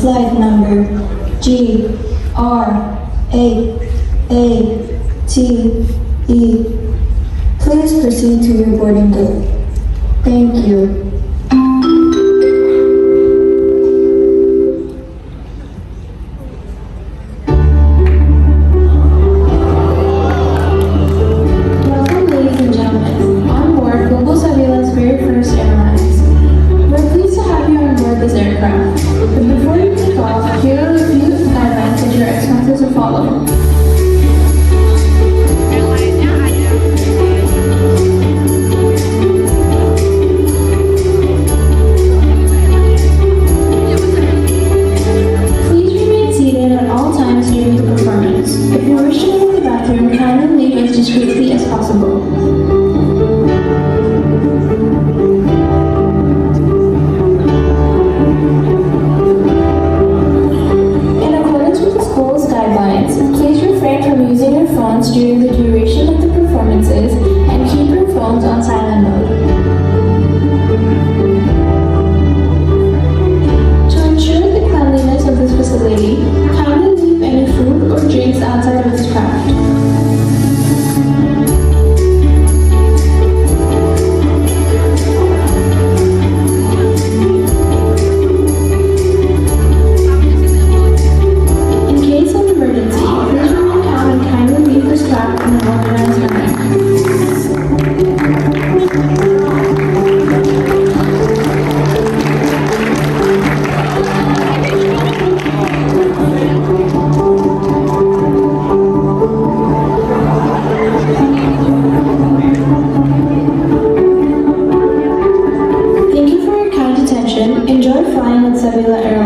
flight number GR8ATE. Please proceed to your boarding gate. Thank you. Welcome, ladies and gentlemen, on board Global Sevilla's very first airlines. We're pleased to have you on board this aircraft. But before you take off, here are a few guidelines that you're expected to follow. Please remain seated at all times during the performance. If you wish to go to the bathroom, kindly leave as discreetly as possible. In accordance with the school's guidelines, please refrain from using your phones during the duration of the performances and keep your phones on silent mode. To ensure the cleanliness of this facility, kindly leave any food or drinks outside of this craft. In case of emergency, please remain calm and kindly leave this craft in an organized manner. Thank you for your kind attention. Enjoy flying with Sevilla Airlines.